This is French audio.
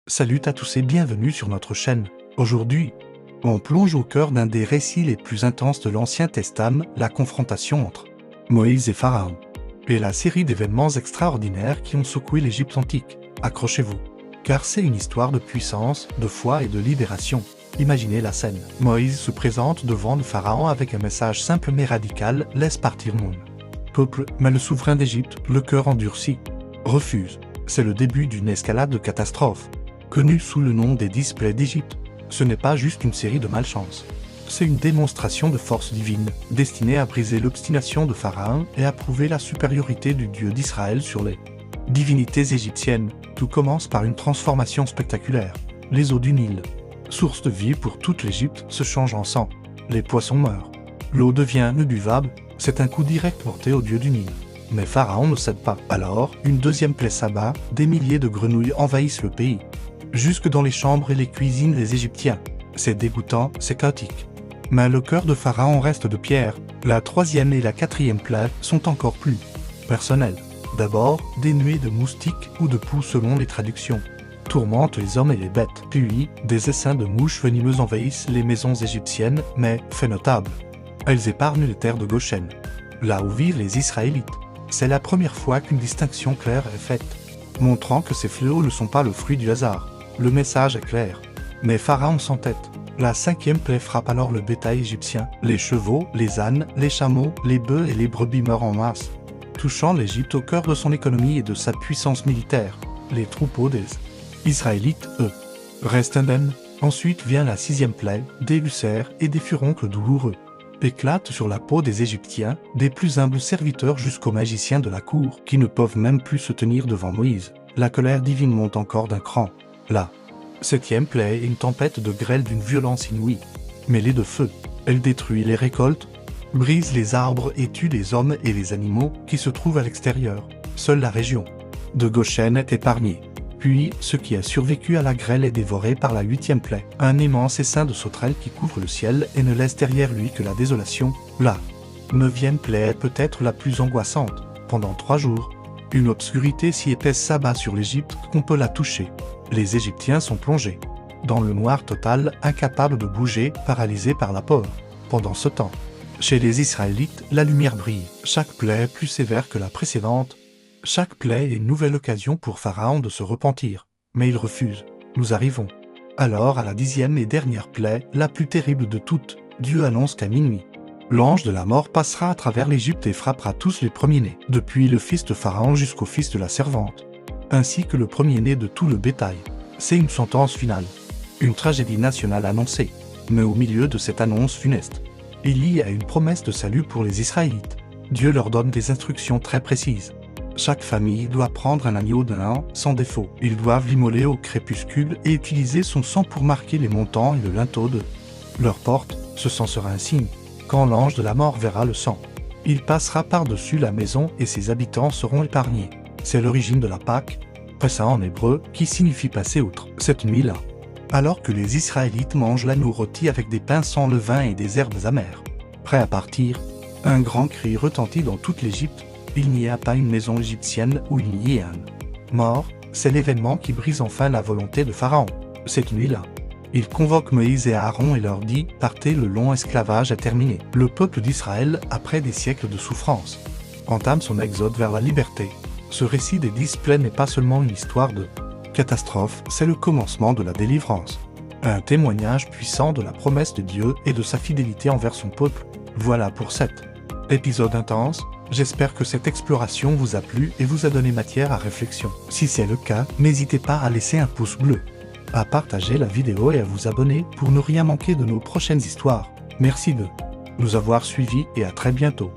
Salut à tous et bienvenue sur notre chaîne. Aujourd'hui, on plonge au cœur d'un des récits les plus intenses de l'Ancien Testament, la confrontation entre Moïse et Pharaon, et la série d'événements extraordinaires qui ont secoué l'Égypte antique. Accrochez-vous, car c'est une histoire de puissance, de foi et de libération. Imaginez la scène. Moïse se présente devant le Pharaon avec un message simple mais radical: laisse partir mon peuple. Mais le souverain d'Égypte, le cœur endurci, refuse. C'est le début d'une escalade de catastrophes, connue sous le nom des 10 plaies d'Égypte. Ce n'est pas juste une série de malchance. C'est une démonstration de force divine, destinée à briser l'obstination de Pharaon et à prouver la supériorité du Dieu d'Israël sur les divinités égyptiennes. Tout commence par une transformation spectaculaire. Les eaux du Nil, source de vie pour toute l'Égypte, se changent en sang. Les poissons meurent. L'eau devient imbuvable. C'est un coup direct porté au Dieu du Nil. Mais Pharaon ne cède pas. Alors, une deuxième plaie s'abat, des milliers de grenouilles envahissent le pays, jusque dans les chambres et les cuisines des Égyptiens. C'est dégoûtant, c'est chaotique. Mais le cœur de Pharaon reste de pierre. La troisième et la quatrième plaie sont encore plus personnelles. D'abord, des nuées de moustiques ou de poux selon les traductions tourmentent les hommes et les bêtes. Puis, des essaims de mouches venimeuses envahissent les maisons égyptiennes, mais, fait notable, elles épargnent les terres de Goshen, là où vivent les Israélites. C'est la première fois qu'une distinction claire est faite, montrant que ces fléaux ne sont pas le fruit du hasard. Le message est clair. Mais Pharaon s'entête. La cinquième plaie frappe alors le bétail égyptien. Les chevaux, les ânes, les chameaux, les bœufs et les brebis meurent en masse, touchant l'Égypte au cœur de son économie et de sa puissance militaire. Les troupeaux des Israélites, eux, restent indemnes. Ensuite vient la sixième plaie, des ulcères et des furoncles douloureux éclatent sur la peau des Égyptiens, des plus humbles serviteurs jusqu'aux magiciens de la cour, qui ne peuvent même plus se tenir devant Moïse. La colère divine monte encore d'un cran. La septième plaie est une tempête de grêle d'une violence inouïe, mêlée de feu. Elle détruit les récoltes, brise les arbres et tue les hommes et les animaux qui se trouvent à l'extérieur. Seule la région de Goshen est épargnée. Puis, ce qui a survécu à la grêle est dévoré par la huitième plaie, un immense essaim de sauterelles qui couvre le ciel et ne laisse derrière lui que la désolation. La neuvième plaie est peut-être la plus angoissante. Pendant 3 jours, une obscurité si épaisse s'abat sur l'Égypte qu'on peut la toucher. Les Égyptiens sont plongés dans le noir total, incapables de bouger, paralysés par la peur. Pendant ce temps, chez les Israélites, la lumière brille. Chaque plaie est plus sévère que la précédente. Chaque plaie est une nouvelle occasion pour Pharaon de se repentir. Mais il refuse. Nous arrivons alors à la 10e et dernière plaie, la plus terrible de toutes. Dieu annonce qu'à minuit, l'ange de la mort passera à travers l'Égypte et frappera tous les premiers-nés, depuis le fils de Pharaon jusqu'au fils de la servante, ainsi que le premier-né de tout le bétail. C'est une sentence finale, une tragédie nationale annoncée. Mais au milieu de cette annonce funeste, il y a une promesse de salut pour les Israélites. Dieu leur donne des instructions très précises. Chaque famille doit prendre un agneau d'un an, sans défaut. Ils doivent l'immoler au crépuscule et utiliser son sang pour marquer les montants et le linteau de leur porte. Ce sang sera un signe. Quand l'ange de la mort verra le sang, il passera par-dessus la maison et ses habitants seront épargnés. C'est l'origine de la Pâque, Pessa en hébreu, qui signifie passer outre. Cette nuit-là, alors que les Israélites mangent l'agneau rôti avec des pains sans levain et des herbes amères, prêts à partir, un grand cri retentit dans toute l'Égypte. Il n'y a pas une maison égyptienne où il n'y ait un mort. C'est l'événement qui brise enfin la volonté de Pharaon. Cette nuit-là, il convoque Moïse et Aaron et leur dit: partez, le long esclavage est terminé. Le peuple d'Israël, après des siècles de souffrance, entame son exode vers la liberté. Ce récit des 10 plaies n'est pas seulement une histoire de catastrophe, c'est le commencement de la délivrance. Un témoignage puissant de la promesse de Dieu et de sa fidélité envers son peuple. Voilà pour cet épisode intense. J'espère que cette exploration vous a plu et vous a donné matière à réflexion. Si c'est le cas, n'hésitez pas à laisser un pouce bleu, à partager la vidéo et à vous abonner pour ne rien manquer de nos prochaines histoires. Merci de nous avoir suivis et à très bientôt.